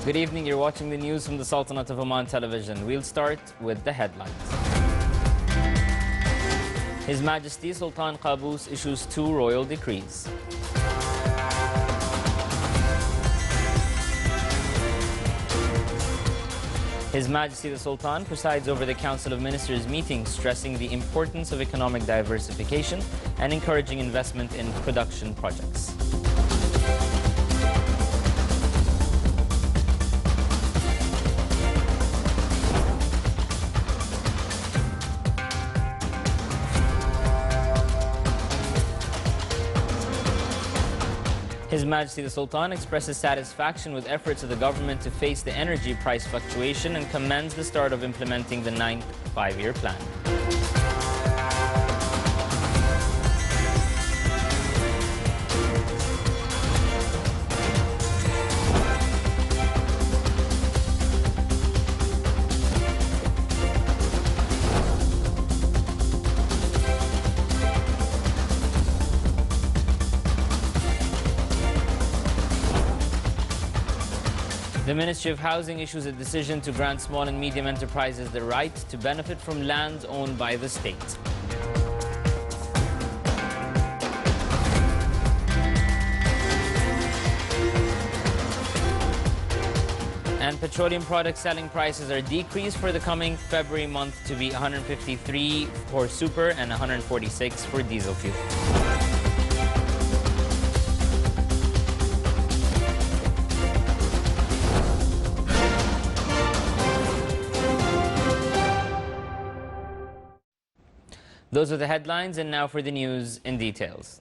Good evening, you're watching the news from the Sultanate of Oman television. We'll start with the headlines. His Majesty Sultan Qaboos issues 2 royal decrees. His Majesty the Sultan presides over the Council of Ministers meetings, stressing the importance of economic diversification and encouraging investment in production projects. His Majesty the Sultan expresses satisfaction with efforts of the government to face the energy price fluctuation and commends the start of implementing the 9th five-year plan. The Ministry of Housing issues a decision to grant small and medium enterprises the right to benefit from lands owned by the state. And petroleum product selling prices are decreased for the coming February month to be 153 for super and 146 for diesel fuel. Those are the headlines, and now for the news in details.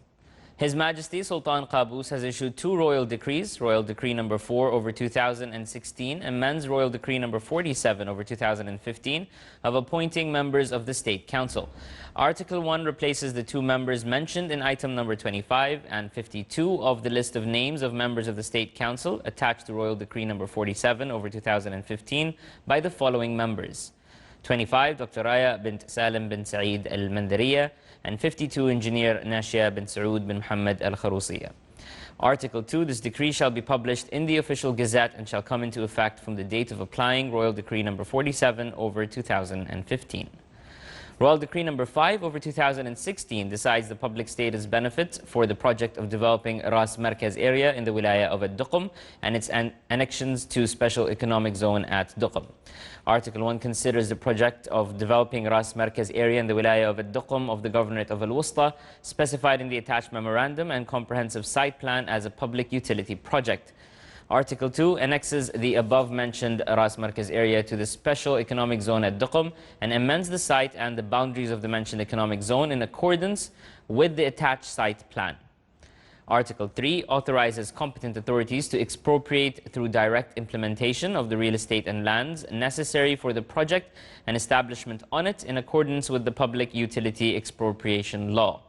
His Majesty Sultan Qaboos has issued 2 royal decrees. Royal Decree number 4 over 2016 amends Royal Decree number 47 over 2015 of appointing members of the State Council. Article 1 replaces the 2 members mentioned in item number 25 and 52 of the list of names of members of the State Council attached to Royal Decree number 47 over 2015 by the following members. 25, Dr. Raya bint Salim bin Saeed al-Mandariya, and 52, Engineer Nashia bin Saud bin Muhammad al-Kharusiya. Article 2, this decree shall be published in the official gazette and shall come into effect from the date of applying Royal Decree number 47 over 2015. Royal Decree number 5 over 2016 decides the public status benefit for the project of developing Ras Markaz area in the wilaya of Ad-Duqm and its annexions to Special Economic Zone at Duqm. Article 1 considers the project of developing Ras Markaz area in the wilaya of Ad-Duqm of the Governorate of Al-Wusta, specified in the attached memorandum and comprehensive site plan, as a public utility project. Article 2 annexes the above-mentioned Ras Markaz area to the Special Economic Zone at Duqm and amends the site and the boundaries of the mentioned economic zone in accordance with the attached site plan. Article 3 authorizes competent authorities to expropriate through direct implementation of the real estate and lands necessary for the project and establishment on it in accordance with the Public Utility Expropriation Law.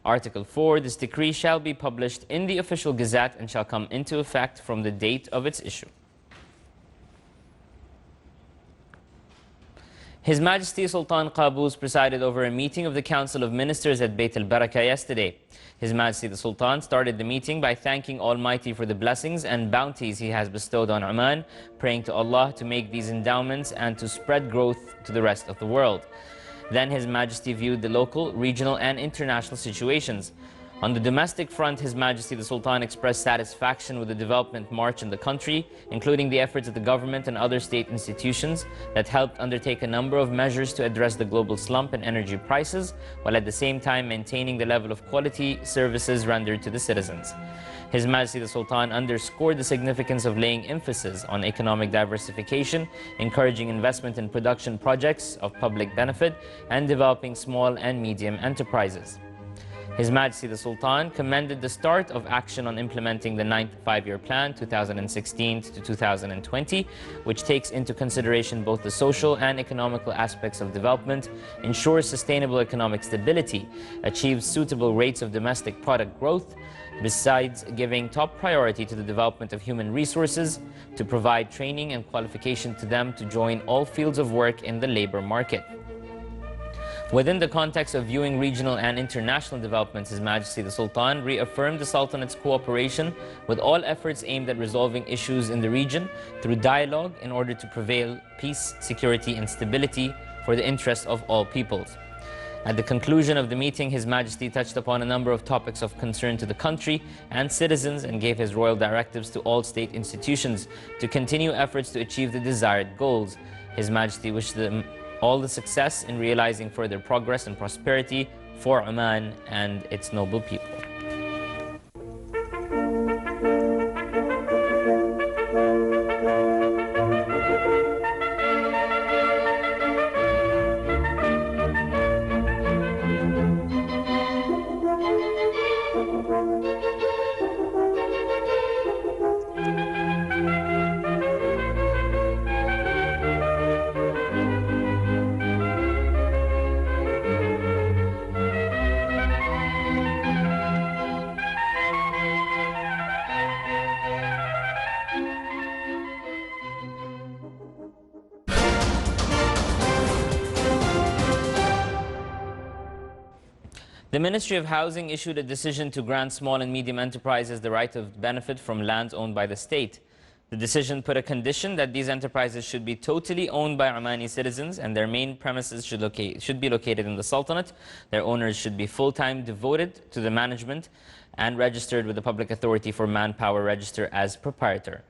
Article 4, this decree shall be published in the official gazette and shall come into effect from the date of its issue. His Majesty Sultan Qaboos presided over a meeting of the Council of Ministers at Bayt al-Barakah yesterday. His Majesty the Sultan started the meeting by thanking Almighty for the blessings and bounties He has bestowed on Oman, praying to Allah to make these endowments and to spread growth to the rest of the world. Then His Majesty viewed the local, regional and international situations. On the domestic front, His Majesty the Sultan expressed satisfaction with the development march in the country, including the efforts of the government and other state institutions that helped undertake a number of measures to address the global slump in energy prices, while at the same time maintaining the level of quality services rendered to the citizens. His Majesty the Sultan underscored the significance of laying emphasis on economic diversification, encouraging investment in production projects of public benefit, and developing small and medium enterprises. His Majesty the Sultan commended the start of action on implementing the 9th five-year plan 2016 to 2020, which takes into consideration both the social and economical aspects of development, ensures sustainable economic stability, achieves suitable rates of domestic product growth, besides giving top priority to the development of human resources, to provide training and qualification to them to join all fields of work in the labor market. Within the context of viewing regional and international developments, His Majesty the Sultan reaffirmed the Sultanate's cooperation with all efforts aimed at resolving issues in the region through dialogue in order to prevail peace, security and stability for the interest of all peoples. At the conclusion of the meeting, His Majesty touched upon a number of topics of concern to the country and citizens and gave his royal directives to all state institutions to continue efforts to achieve the desired goals. His Majesty wished them all the success in realizing further progress and prosperity for Oman and its noble people. The Ministry of Housing issued a decision to grant small and medium enterprises the right to benefit from lands owned by the state. The decision put a condition that these enterprises should be totally owned by Omani citizens and their main premises should be located in the Sultanate. Their owners should be full-time devoted to the management and registered with the Public Authority for Manpower Register as proprietor.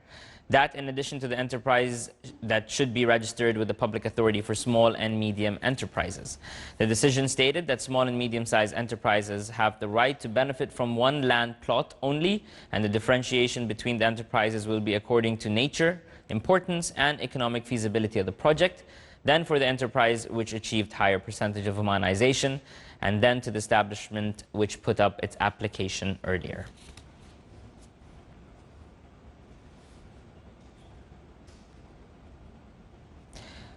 That, in addition to the enterprise that should be registered with the Public Authority for Small and Medium Enterprises. The decision stated that small and medium-sized enterprises have the right to benefit from one land plot only, and the differentiation between the enterprises will be according to nature, importance, and economic feasibility of the project, then for the enterprise which achieved higher percentage of Omanization, and then to the establishment which put up its application earlier.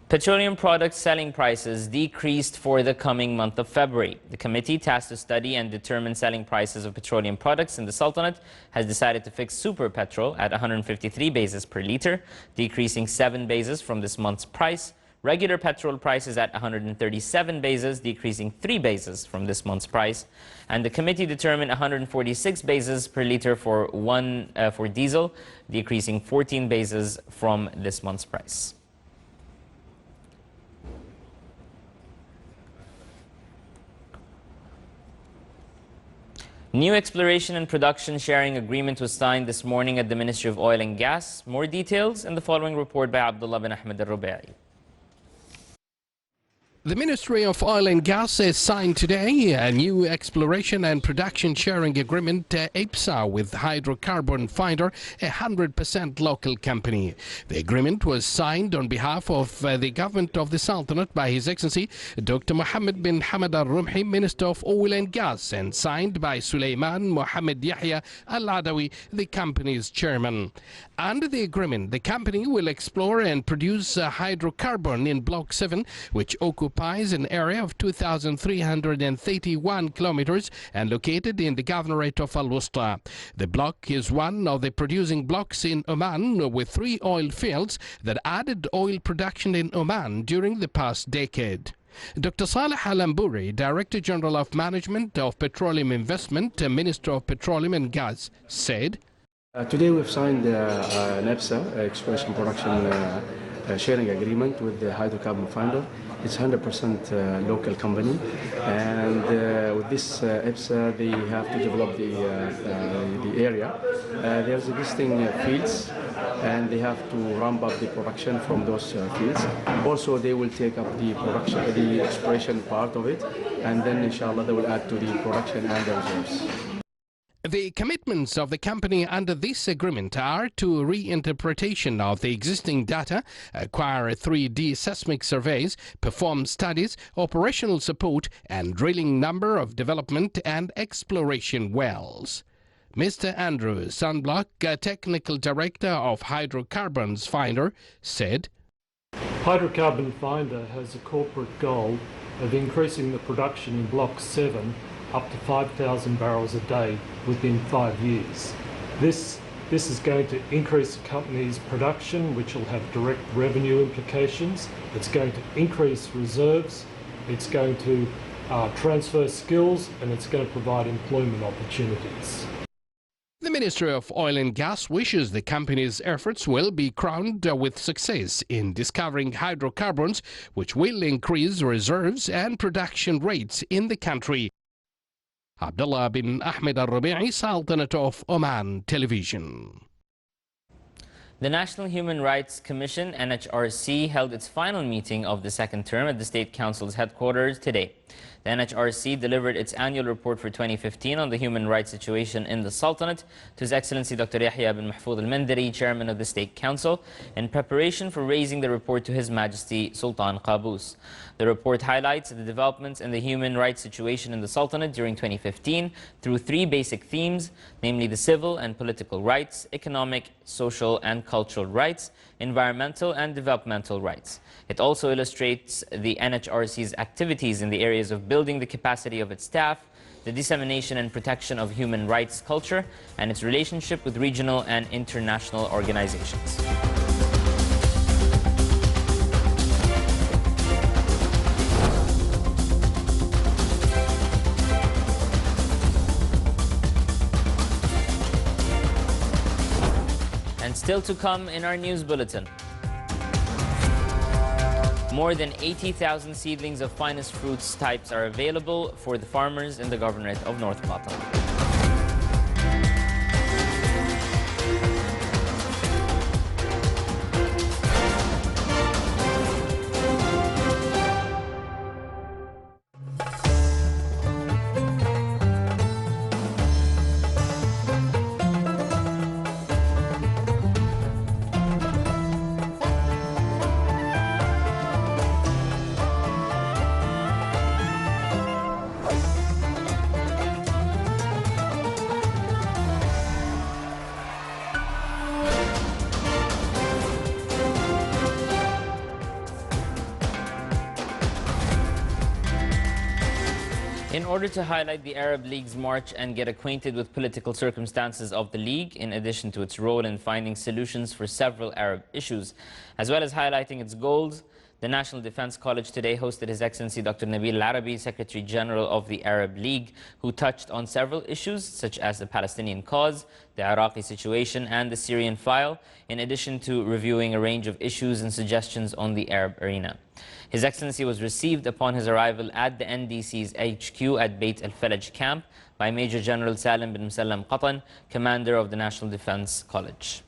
Petroleum products selling prices decreased for the coming month of February. The committee tasked to study and determine selling prices of petroleum products in the Sultanate has decided to fix super petrol at 153 basis per litre, decreasing 7 basis from this month's price. Regular petrol prices at 137 basis, decreasing 3 basis from this month's price. And the committee determined 146 basis per litre for diesel, decreasing 14 basis from this month's price. New exploration and production sharing agreement was signed this morning at the Ministry of Oil and Gas. More details in the following report by Abdullah bin Ahmed al-Rubai. The Ministry of Oil and Gas has signed today a new exploration and production sharing agreement, EPSA, with Hydrocarbon Finder, a 100% local company. The agreement was signed on behalf of the government of the Sultanate by His Excellency Dr. Mohammed bin Hamad al-Rumhi, Minister of Oil and Gas, and signed by Sulaiman Mohammed Yahya al-Adawi, the company's chairman. Under the agreement, the company will explore and produce hydrocarbon in Block 7, which occupies an area of 2,331 kilometers and located in the governorate of Al-Wusta. The block is one of the producing blocks in Oman with 3 oil fields that added oil production in Oman during the past decade. Dr. Saleh Al-Ambouri, Director General of Management of Petroleum Investment, Minister of Petroleum and Gas, said, Today we've signed an EPSA, exploration production sharing agreement with the Hydrocarbon Finder. It's 100% local company, and with this EPSA they have to develop the area. There's existing fields, and they have to ramp up the production from those fields. Also, they will take up the production, the exploration part of it, and then inshallah they will add to the production and the reserves. The commitments of the company under this agreement are to reinterpretation of the existing data, acquire 3D seismic surveys, perform studies, operational support, and drilling number of development and exploration wells. Mr. Andrew Sunblock, Technical Director of Hydrocarbons Finder, said, Hydrocarbon Finder has a corporate goal of increasing the production in Block 7 up to 5,000 barrels a day within 5 years. This is going to increase the company's production, which will have direct revenue implications. It's going to increase reserves, It's going to transfer skills, and it's going to provide employment opportunities. The Ministry of Oil and Gas wishes the company's efforts will be crowned with success in discovering hydrocarbons, which will increase reserves and production rates in the country. Abdullah bin Ahmed Al-Rabi'i, Sultanate of Oman Television. The National Human Rights Commission, NHRC, held its final meeting of the second term at the State Council's headquarters today. The NHRC delivered its annual report for 2015 on the human rights situation in the Sultanate to His Excellency Dr. Yahya bin Mahfoud al-Mandari, Chairman of the State Council, in preparation for raising the report to His Majesty Sultan Qaboos. The report highlights the developments in the human rights situation in the Sultanate during 2015 through three basic themes, namely the civil and political rights, economic, social and cultural rights, environmental and developmental rights. It also illustrates the NHRC's activities in the areas of building the capacity of its staff, the dissemination and protection of human rights culture, and its relationship with regional and international organizations. And still to come in our news bulletin. More than 80,000 seedlings of finest fruits types are available for the farmers in the Governorate of North Batna. In order to highlight the Arab League's march and get acquainted with political circumstances of the League, in addition to its role in finding solutions for several Arab issues, as well as highlighting its goals, the National Defense College today hosted His Excellency Dr. Nabil Al-Arabi, Secretary General of the Arab League, who touched on several issues such as the Palestinian cause, the Iraqi situation and the Syrian file, in addition to reviewing a range of issues and suggestions on the Arab arena. His Excellency was received upon his arrival at the NDC's HQ at Beit al-Falaj camp by Major General Salim bin Musallam Qatan, Commander of the National Defense College.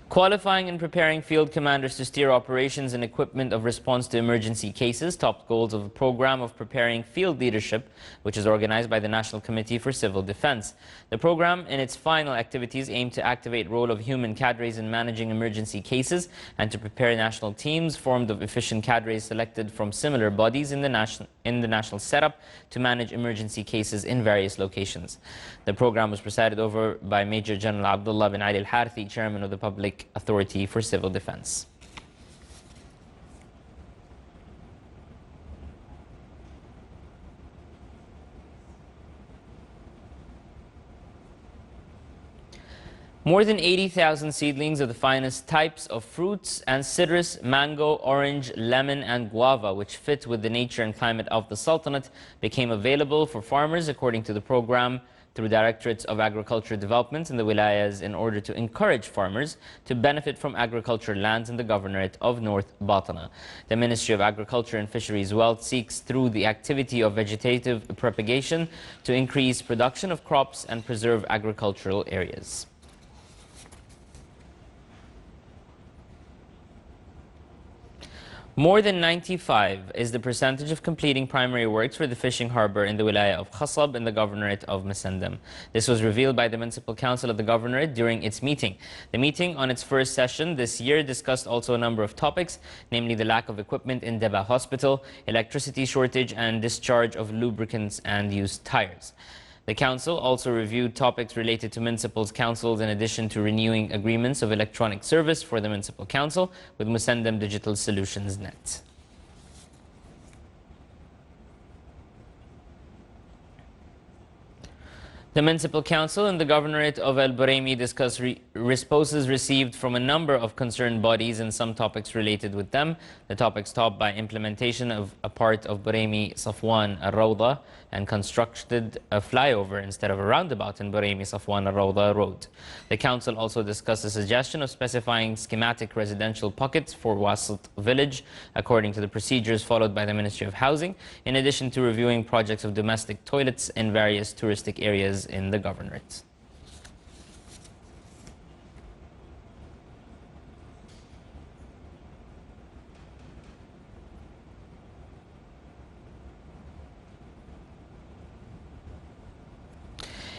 Qualifying and preparing field commanders to steer operations and equipment of response to emergency cases topped goals of a program of preparing field leadership, which is organized by the National Committee for Civil Defense. The program, in its final activities, aimed to activate role of human cadres in managing emergency cases and to prepare national teams formed of efficient cadres selected from similar bodies in the national setup to manage emergency cases in various locations. The program was presided over by Major General Abdullah bin Ali Al-Harthi, Chairman of the Public Authority for Civil Defense. More than 80,000 seedlings of the finest types of fruits and citrus, mango, orange, lemon and guava, which fit with the nature and climate of the Sultanate, became available for farmers according to the program through Directorates of Agriculture Development in the wilayas in order to encourage farmers to benefit from agricultural lands in the Governorate of North Batna. The Ministry of Agriculture and Fisheries Wealth seeks through the activity of vegetative propagation to increase production of crops and preserve agricultural areas. More than 95 is the percentage of completing primary works for the fishing harbour in the wilaya of Khasab in the Governorate of Masandam. This was revealed by the Municipal Council of the Governorate during its meeting. The meeting on its first session this year discussed also a number of topics, namely the lack of equipment in Deba Hospital, electricity shortage and discharge of lubricants and used tires. The Council also reviewed topics related to municipal councils in addition to renewing agreements of electronic service for the Municipal Council with Musandam Digital Solutions Net. The Municipal Council and the Governorate of El Buraymi discussed responses received from a number of concerned bodies and some topics related with them. The topics topped by implementation of a part of Buraymi Safwan Al Rawda and constructed a flyover instead of a roundabout in Buraymi Safwan Al Rawda Road. The Council also discussed a suggestion of specifying schematic residential pockets for Wasit village according to the procedures followed by the Ministry of Housing, in addition to reviewing projects of domestic toilets in various touristic areas in the governorate.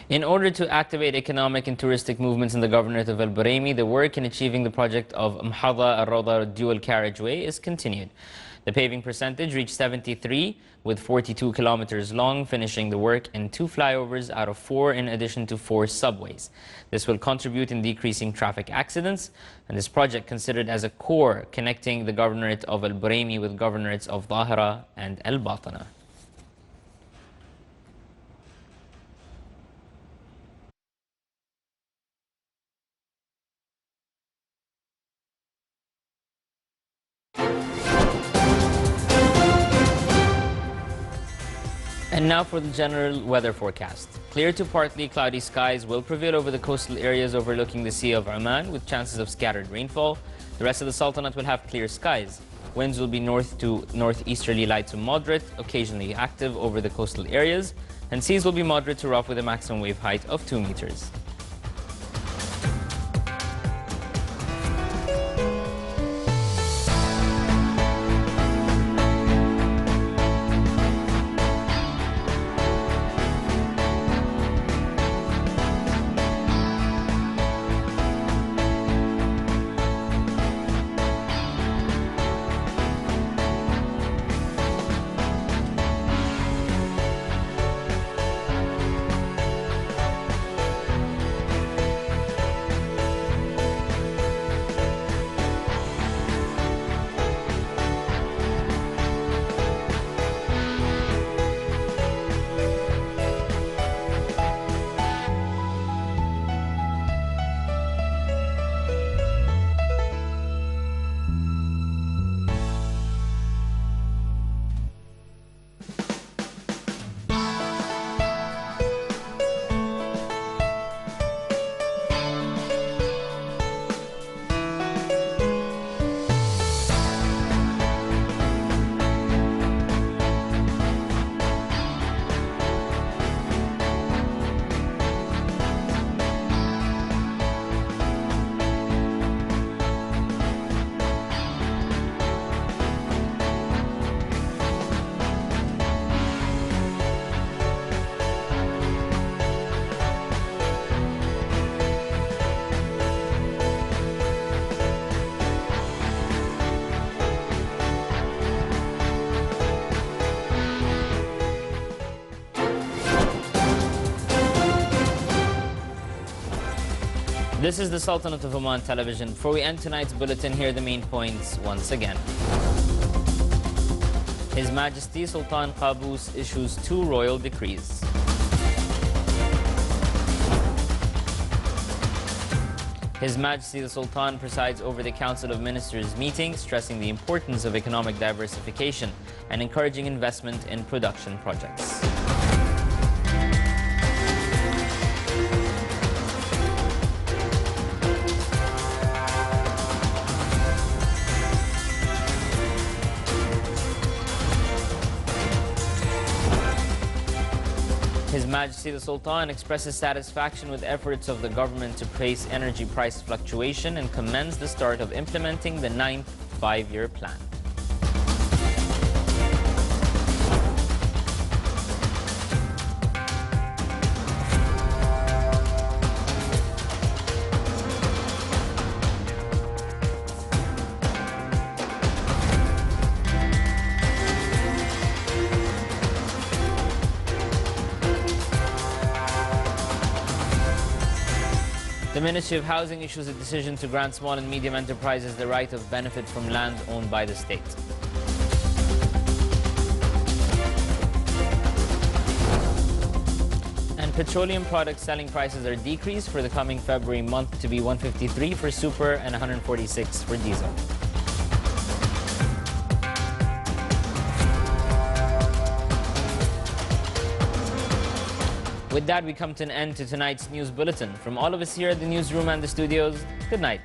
In order to activate economic and touristic movements in the Governorate of El Buraymi, the work in achieving the project of Mhada Al Rawda dual carriageway is continued. The paving percentage reached 73, with 42 kilometers long, finishing the work in 2 flyovers out of 4 in addition to 4 subways. This will contribute in decreasing traffic accidents, and this project considered as a core connecting the Governorate of El Buraymi with governorates of Dhahra and El Batana. And now for the general weather forecast. Clear to partly cloudy skies will prevail over the coastal areas overlooking the Sea of Oman with chances of scattered rainfall. The rest of the Sultanate will have clear skies. Winds will be north to northeasterly light to moderate, occasionally active over the coastal areas, and seas will be moderate to rough with a maximum wave height of 2 meters. This is the Sultanate of Oman television. Before we end tonight's bulletin, here are the main points once again. His Majesty Sultan Qaboos issues 2 royal decrees. His Majesty the Sultan presides over the Council of Ministers meeting, stressing the importance of economic diversification and encouraging investment in production projects. His Majesty the Sultan expresses satisfaction with efforts of the government to face energy price fluctuation and commends the start of implementing the 9th 5-year plan. The Ministry of Housing issues a decision to grant small and medium enterprises the right of benefit from land owned by the state. And And petroleum product selling prices are decreased for the coming February month to be 153 for super and 146 for diesel. With that, we come to an end to tonight's news bulletin. From all of us here at the newsroom and the studios, good night.